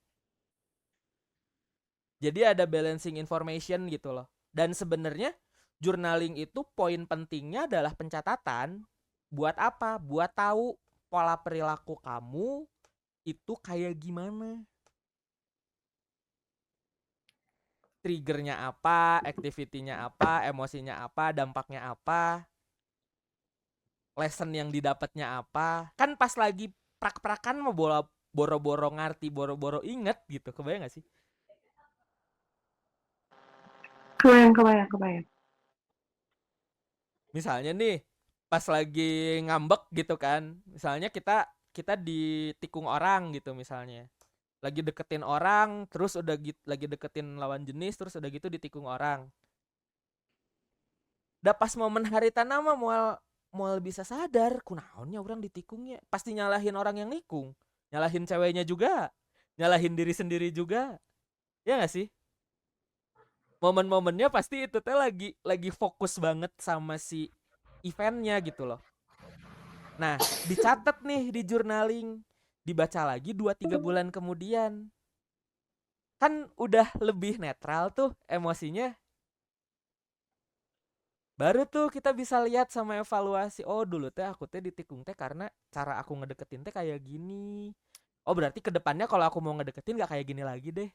Jadi ada balancing information gitu loh. Dan sebenarnya journaling itu poin pentingnya adalah pencatatan. Buat apa? Buat tahu pola perilaku kamu itu kayak gimana. Triggernya apa, activity-nya apa, emosinya apa, dampaknya apa, lesson yang didapatnya apa. Kan pas lagi prak-prakan mau boro-boro ngerti, boro-boro inget gitu. Kebayang gak sih? Kebayang. Misalnya nih, pas lagi ngambek gitu kan. Misalnya kita ditikung orang gitu misalnya. Lagi deketin orang, terus udah lagi deketin lawan jenis, terus udah gitu ditikung orang. Udah pas momen hari tanam mah mau bisa sadar kunaonnya orang ditikungnya. Pasti nyalahin orang yang nikung. Nyalahin ceweknya juga. Nyalahin diri sendiri juga. Ya gak sih? momen-momennya pasti itu teh lagi fokus banget sama si eventnya gitu loh. Nah, dicatat nih di journaling, dibaca lagi 2-3 bulan kemudian. Kan udah lebih netral tuh emosinya. Baru tuh kita bisa lihat sama evaluasi, oh dulu teh aku teh ditikung teh karena cara aku ngedeketin teh kayak gini. Oh berarti kedepannya kalau aku mau ngedeketin gak kayak gini lagi deh.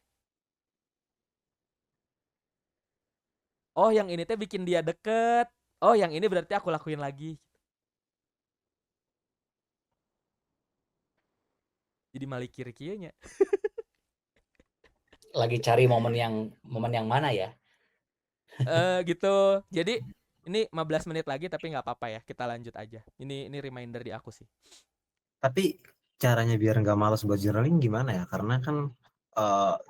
Oh yang ini teh bikin dia deket. Oh yang ini berarti aku lakuin lagi. Jadi malikir kieunya. Lagi cari momen yang mana ya? Gitu. Jadi ini 15 menit lagi tapi nggak apa-apa ya. Kita lanjut aja. Ini reminder di aku sih. Tapi caranya biar nggak malas buat journaling gimana ya? Karena kan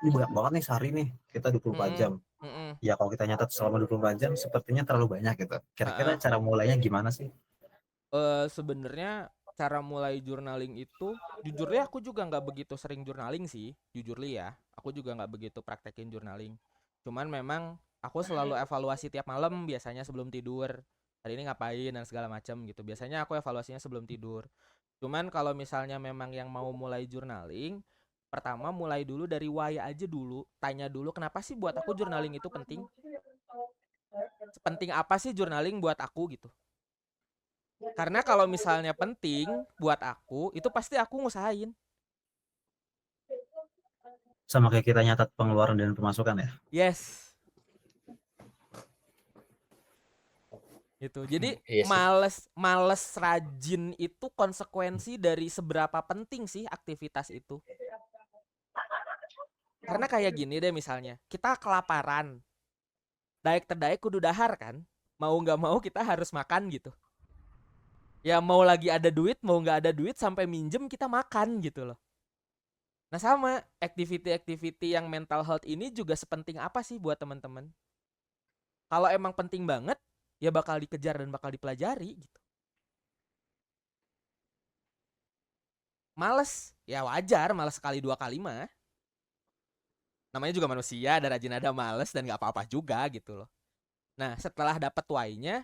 ini banyak banget nih sehari nih, kita 24 Mm-mm. jam. Mm-mm. Ya kalau kita nyatat selama 24 jam sepertinya terlalu banyak gitu. Kira-kira Ha-ha. cara mulainya gimana sih? Sebenarnya cara mulai journaling itu, jujurnya aku juga nggak begitu sering journaling sih, jujur li ya. Aku juga nggak begitu praktekin journaling. Cuman memang aku selalu evaluasi tiap malam biasanya sebelum tidur. Hari ini ngapain dan segala macam gitu. Biasanya aku evaluasinya sebelum tidur. Cuman kalau misalnya memang yang mau mulai journaling, pertama mulai dulu dari why aja dulu. Tanya dulu kenapa sih buat aku journaling itu penting? Sepenting apa sih journaling buat aku gitu? Karena kalau misalnya penting buat aku, itu pasti aku ngusahain. Sama kayak kita nyatat pengeluaran dan pemasukan ya. Yes. Gitu. Jadi Iya sih. males rajin itu konsekuensi dari seberapa penting sih aktivitas itu. Karena kayak gini deh misalnya, kita kelaparan. Daek terdaek kudu dahar kan. Mau nggak mau kita harus makan gitu. Ya mau lagi ada duit, mau nggak ada duit sampai minjem kita makan gitu loh. Nah sama, activity-activity yang mental health ini juga sepenting apa sih buat teman-teman? Kalau emang penting banget, ya bakal dikejar dan bakal dipelajari gitu. Males, ya wajar, males sekali dua kali mah. Namanya juga manusia, ada rajin ada males dan gak apa-apa juga gitu loh. Nah setelah dapet why-nya,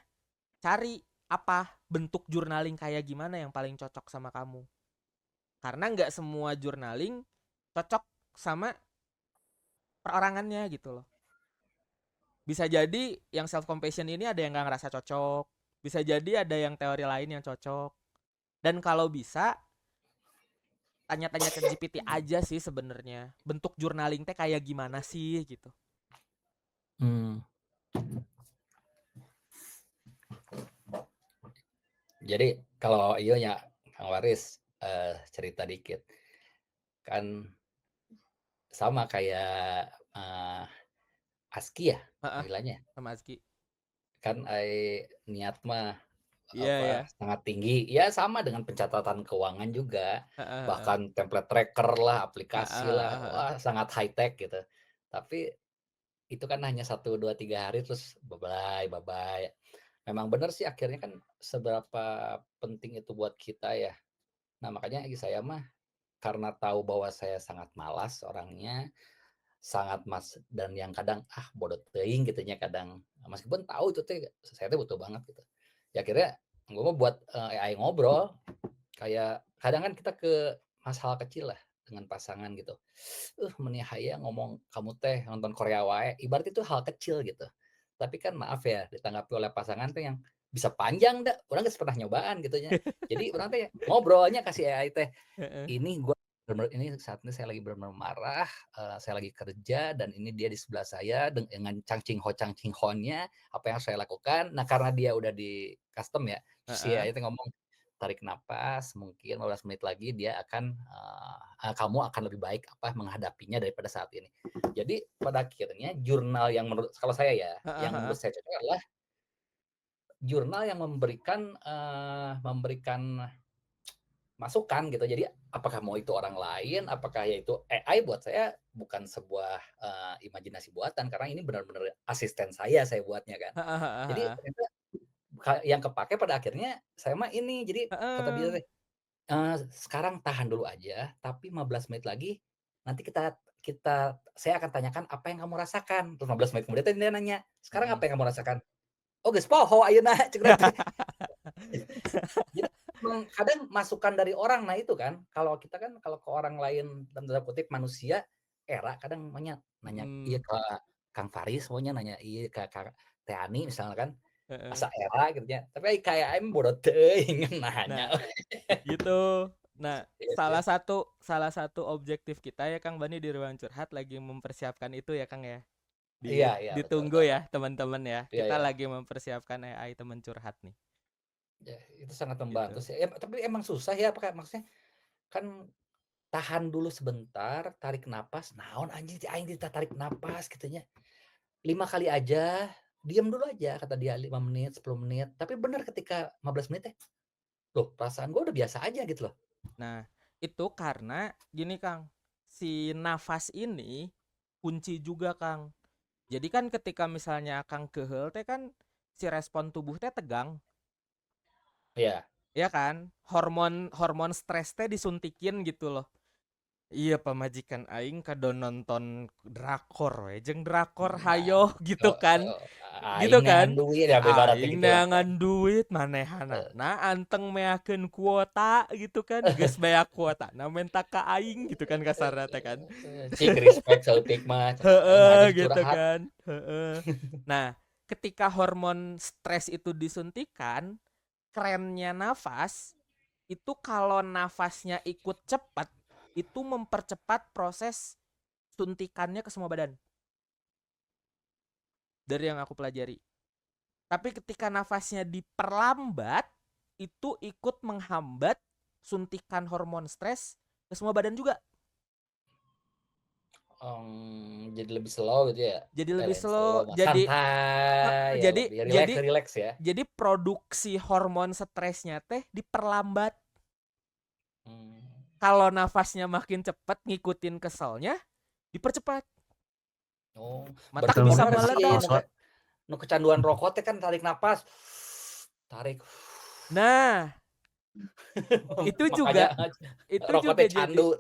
cari apa bentuk journaling kayak gimana yang paling cocok sama kamu. Karena nggak semua journaling cocok sama perorangannya gitu loh. Bisa jadi yang self compassion ini ada yang nggak ngerasa cocok, bisa jadi ada yang teori lain yang cocok. Dan kalau bisa tanya-tanya ke GPT aja sih sebenarnya bentuk journaling teh kayak gimana sih gitu. Jadi kalau iya ya Kang Waris cerita dikit kan sama kayak Aski ya panggilannya Sama Azki. kan niat mah Iya ya. sangat tinggi ya sama dengan pencatatan keuangan juga bahkan template tracker lah aplikasi lah wah sangat high tech gitu tapi itu kan hanya 1, 2, 3 hari terus bye bye memang benar sih akhirnya kan seberapa penting itu buat kita ya nah makanya saya mah karena tahu bahwa saya sangat malas orangnya sangat dan yang kadang bodoh teuing gitunya kadang meskipun tahu itu teh saya teh butuh banget gitu ya akhirnya gue mau buat AI ngobrol kayak kadang kan kita ke masalah kecil lah dengan pasangan gitu meni hayang ngomong kamu teh nonton Korea wae ibarat itu hal kecil gitu tapi kan maaf ya ditanggapi oleh pasangan teh yang bisa panjang dah orang gak pernah nyobaan gitunya jadi orang teh ngobrolnya kasih AI teh ini gue benar-benar ini saat ini saya lagi benar-benar marah, saya lagi kerja dan ini dia di sebelah saya dengan cangcing honnya apa yang harus saya lakukan. Nah karena dia udah di custom ya, terus ya itu ngomong tarik napas, mungkin 15 menit lagi dia akan kamu akan lebih baik apa menghadapinya daripada saat ini. Jadi pada akhirnya jurnal yang menurut kalau saya ya, yang menurut saya cocok adalah jurnal yang memberikan masukan gitu. Jadi apakah mau itu orang lain, apakah yaitu AI buat saya bukan sebuah imajinasi buatan karena ini benar-benar asisten saya buatnya kan. Jadi ternyata yang kepake pada akhirnya saya mah ini. Jadi kata dia sekarang tahan dulu aja, tapi 15 menit lagi nanti saya akan tanyakan apa yang kamu rasakan. Terus 15 menit kemudian dia nanya, sekarang apa yang kamu rasakan? Oh geus poho ayeuna cek teh. Jadi memang kadang masukan dari orang, nah itu kan kalau kita kan kalau ke orang lain dalam tanda kutip manusia era kadang nanya iya ke Kang Faris maunya nanya iya ke Teh Ani misalnya kan asa era gitu ya. Tapi kayak aing bodoh teuing nanya. Nah, gitu. Nah, Gitu. salah satu objektif kita ya Kang Bani di ruang curhat lagi mempersiapkan itu ya Kang ya. Iya, Ditunggu betul. ya teman-teman ya. Iya, Kita iya. lagi mempersiapkan AI teman curhat nih. Ya, itu sangat membantu Gitu. sih. Ya, tapi emang susah ya pakai maksudnya kan tahan dulu sebentar, tarik napas. Naon anjing aing tarik napas gitunya. 5 kali aja, diam dulu aja kata dia 5 menit, 10 menit. Tapi benar ketika 15 menit loh perasaan gue udah biasa aja gitu loh. Nah, itu karena gini Kang, si nafas ini kunci juga Kang. Jadi kan ketika misalnya Kang kehel teh kan si respon tubuh teh tegang. Iya. Ya kan? Hormon stres teh disuntikin gitu loh. Iya pamajikan aing kado nonton drakor we jeung drakor hayo gitu kan. Gitu kan? Duit ya ibaratnya Aing gitu. neangan duit manehana. Nah anteng meakeun kuota gitu kan. Geus bea kuota. Nah minta ka aing gitu kan kasarna teh kan. Cik respect sautik mah. Heeh gitu kan. Heeh. Nah, ketika hormon stres itu disuntikan, kerennya nafas itu kalau nafasnya ikut cepat itu mempercepat proses suntikannya ke semua badan. Dari yang aku pelajari. Tapi ketika nafasnya diperlambat itu ikut menghambat suntikan hormon stres ke semua badan juga. Jadi lebih slow gitu ya. Jadi lebih slow, jadi santai, ya, lebih relax ya. Jadi produksi hormon stresnya teh diperlambat. Kalau nafasnya makin cepat ngikutin keselnya, dipercepat. Oh, mata bisa meledak. Nu kecanduan rokok teh kan tarik napas. Tarik. Nah, itu juga candu,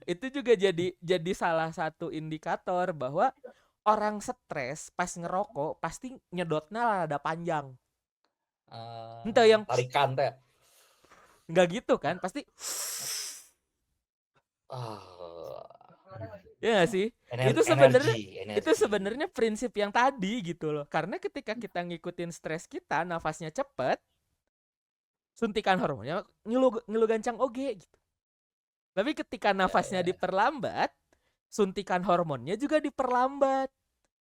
itu juga jadi salah satu indikator bahwa orang stres pas ngerokok pasti nyedotnya rada panjang. Entah yang tarikan teh. Enggak gitu kan, pasti ya gak sih? Itu sebenarnya prinsip yang tadi gitu loh. Karena ketika kita ngikutin stres kita, nafasnya cepet, suntikan hormonnya ngilu gancang oge gitu. Tapi ketika nafasnya diperlambat, suntikan hormonnya juga diperlambat.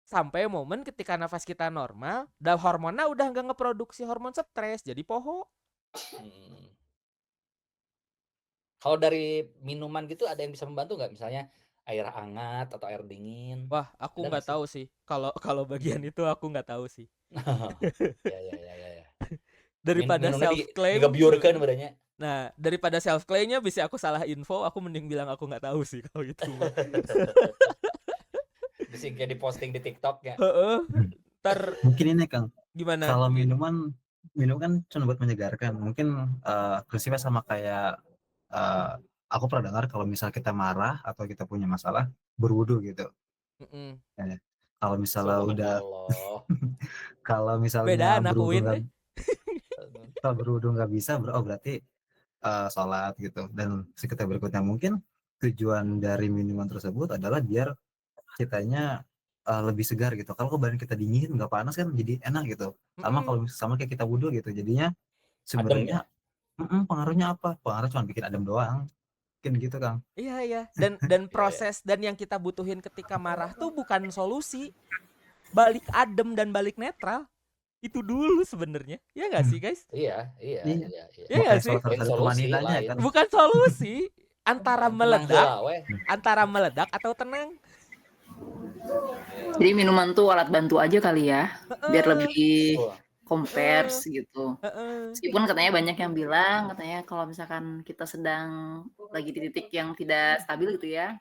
Sampai momen ketika nafas kita normal, dan hormonnya udah nggak ngeproduksi hormon stres, jadi poho. Kalau dari minuman gitu ada yang bisa membantu nggak? Misalnya air hangat atau air dingin? Wah, aku nggak tahu sih. Kalau bagian itu aku nggak tahu sih. Ya. Daripada self claim. Digebyurkeun berarti. Nah, daripada self claimnya bisa aku salah info, aku mending bilang aku nggak tahu sih kalau itu. Bisa kayak diposting di TikTok ya. Mungkin ini Kang. Gimana? Kalau minum kan cuma buat menyegarkan. Mungkin prinsipnya sama kayak aku pernah dengar kalau misal kita marah atau kita punya masalah berwudu gitu. Kalau misalnya kalau misalnya berwudu nggak bisa, berarti sholat gitu. Dan sekitar berikutnya mungkin tujuan dari minuman tersebut adalah biar kitanya lebih segar gitu. Kalau badan kita dingin nggak panas kan jadi enak gitu. Sama kayak kita wudu gitu. Jadinya sebenarnya pengaruhnya apa? Pengaruh cuma bikin adem doang. Mungkin gitu Kang. Iya. Dan proses dan yang kita butuhin ketika marah tuh bukan solusi. Balik adem dan balik netral. Itu dulu sebenarnya. Ya nggak sih guys? Iya. Iya nggak sih? Bukan solusi. Antara meledak atau tenang. Jadi minuman tuh alat bantu aja kali ya, biar lebih compares gitu. Meskipun katanya banyak yang bilang katanya kalau misalkan kita sedang lagi di titik yang tidak stabil gitu ya,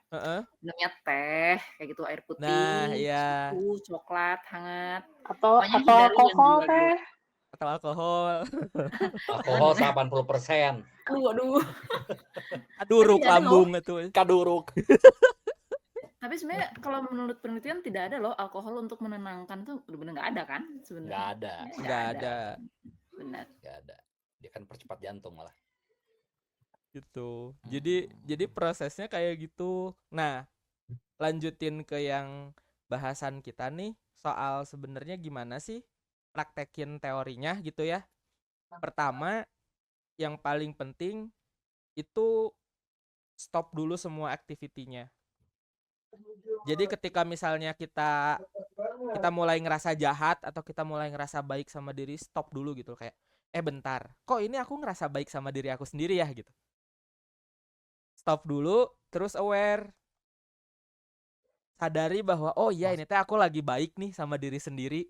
minumnya teh kayak gitu, air putih, susu, coklat hangat, atau alkohol teh. atau alkohol. Alkohol 80%. Aduh. Kaduruk Tapi ada loh. lambung itu. Kaduruk. Tapi sebenarnya kalau menurut penelitian tidak ada loh alkohol untuk menenangkan tuh benar-benar nggak ada kan sebenarnya. Nggak ada. Nggak ada. Benar. Nggak ada. Dia kan percepat jantung malah. Gitu. Jadi prosesnya kayak gitu. Nah, lanjutin ke yang bahasan kita nih soal sebenarnya gimana sih praktekin teorinya gitu ya. Pertama, yang paling penting itu stop dulu semua aktivitinya. Jadi ketika misalnya kita mulai ngerasa jahat atau kita mulai ngerasa baik sama diri, stop dulu gitu kayak bentar, kok ini aku ngerasa baik sama diri aku sendiri ya gitu. Stop dulu, terus aware. Sadari bahwa oh iya ini teh aku lagi baik nih sama diri sendiri.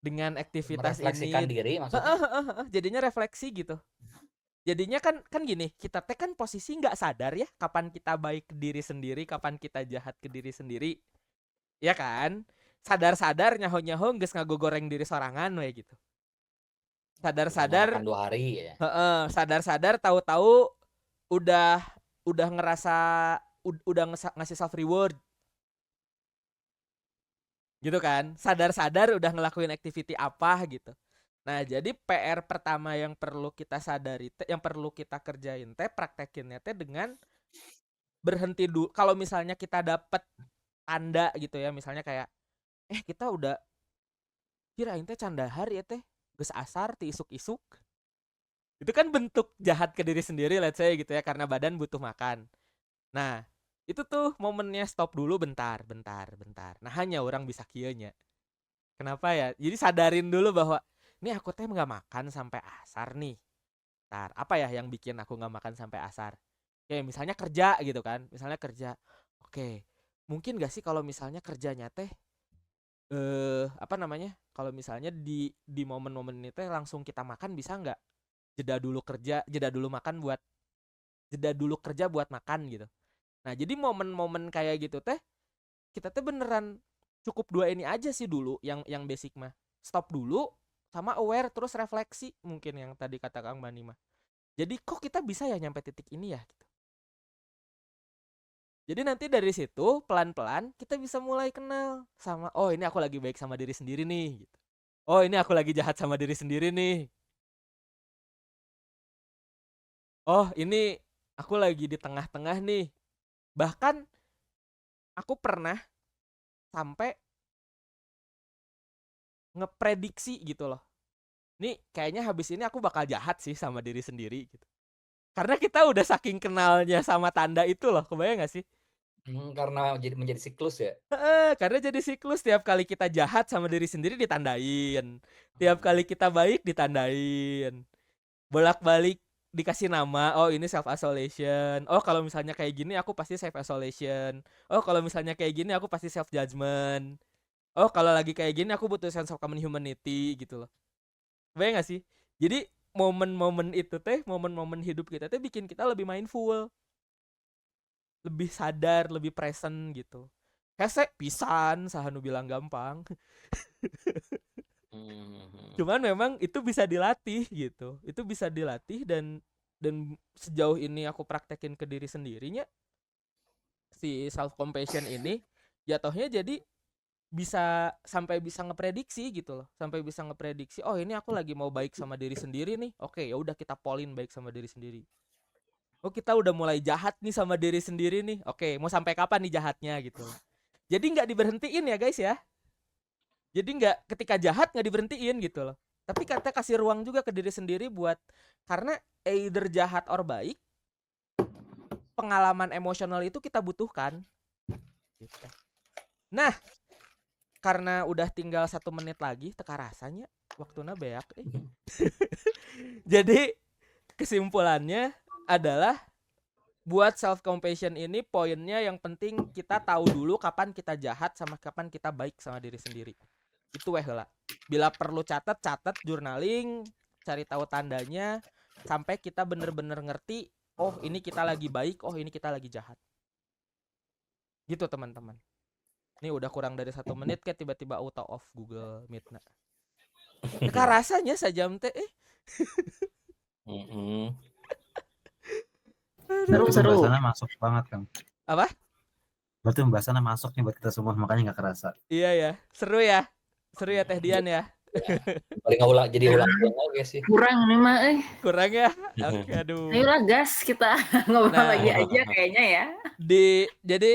Dengan aktivitas merefleksikan ini. diri maksudnya. Jadinya refleksi gitu. Jadinya kan gini, kita teh kan posisi nggak sadar ya kapan kita baik ke diri sendiri, kapan kita jahat ke diri sendiri. Ya kan? Sadar-sadar nyaho-nyaho geus ngagogoreng diri sorangan we gitu. Sadar-sadar makan 2 hari ya. Sadar-sadar tahu-tahu udah ngerasa udah ngasih self reward. Gitu kan? Sadar-sadar udah ngelakuin activity apa gitu. Nah, jadi PR pertama yang perlu kita sadari, yang perlu kita kerjain praktekinnya dengan berhenti dulu. Kalau misalnya kita dapet tanda gitu ya, misalnya kayak kita udah kirain candahar ya geus asar ti isuk-isuk. Itu kan bentuk jahat ke diri sendiri let's say gitu ya, karena badan butuh makan. Nah, itu tuh momennya stop dulu bentar. Nah, hanya orang bisa kieu nya. Kenapa ya? Jadi sadarin dulu bahwa nih aku nggak makan sampai asar nih. Ntar apa ya yang bikin aku nggak makan sampai asar? Kayak misalnya kerja gitu kan. Misalnya kerja. Oke. Mungkin gak sih kalau misalnya kerjanya kalau misalnya di momen-momen ini langsung kita makan, bisa nggak jeda dulu kerja buat makan gitu. Nah, jadi momen-momen kayak gitu kita beneran cukup 2 ini aja sih dulu yang basic mah. Stop dulu sama aware, terus refleksi mungkin yang tadi kata Kang Bani mah. Jadi kok kita bisa ya nyampe titik ini ya gitu. Jadi nanti dari situ pelan-pelan kita bisa mulai kenal sama oh ini aku lagi baik sama diri sendiri nih gitu. Oh ini aku lagi jahat sama diri sendiri nih. Oh ini aku lagi di tengah-tengah nih. Bahkan aku pernah sampai ngeprediksi gitu loh. Nih kayaknya habis ini aku bakal jahat sih sama diri sendiri gitu. Karena kita udah saking kenalnya sama tanda itu loh, kebayang gak sih? Karena menjadi siklus ya. Karena jadi siklus, tiap kali kita jahat sama diri sendiri ditandain, tiap kali kita baik ditandain, bolak-balik dikasih nama. Oh ini self isolation. Oh kalau misalnya kayak gini aku pasti self isolation. Oh kalau misalnya kayak gini aku pasti self judgment. Oh kalau lagi kayak gini aku butuh sense of common humanity gitu loh. Bayang gak sih? Jadi momen-momen itu momen-momen hidup kita bikin kita lebih mindful, lebih sadar, lebih present gitu. Hese pisan sahanu bilang gampang. Cuman memang itu bisa dilatih gitu. Itu bisa dilatih dan sejauh ini aku praktekin ke diri sendirinya. Si self compassion ini jatuhnya jadi sampai bisa ngeprediksi gitu loh. Sampai bisa ngeprediksi, oh ini aku lagi mau baik sama diri sendiri nih. Oke, ya udah kita polin baik sama diri sendiri. Oh kita udah mulai jahat nih sama diri sendiri nih. Oke, mau sampai kapan nih jahatnya gitu. Jadi nggak diberhentiin ya guys ya. Jadi nggak ketika jahat nggak diberhentiin gitu loh. Tapi kita kasih ruang juga ke diri sendiri buat, karena either jahat or baik, pengalaman emosional itu kita butuhkan. Gitu. Nah, karena udah tinggal 1 menit lagi teka rasanya waktunya beak. Jadi kesimpulannya adalah buat self compassion ini poinnya yang penting kita tahu dulu kapan kita jahat sama kapan kita baik sama diri sendiri. Itu lah. Bila perlu catat journaling, cari tahu tandanya sampai kita bener-bener ngerti, oh ini kita lagi baik, oh ini kita lagi jahat. Gitu teman-teman. Ini udah kurang dari 1 menit kayak tiba-tiba auto off Google Meet. Teka rasanya sajam teh. Mhm. Seru, Berarti seru. pembahasannya masuk banget, Kang. Apa? Berarti pembahasannya masuk nih buat kita semua, makanya nggak kerasa. Iya ya, seru ya. Seru ya Teh Dian ya. Paling nggak jadi ulang-ulang lagi sih. Kurang nih mah, Kurang ya. Oke, aduh. Ayolah gas kita ngobrol Nah. lagi aja kayaknya ya. Jadi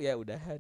ya udahan.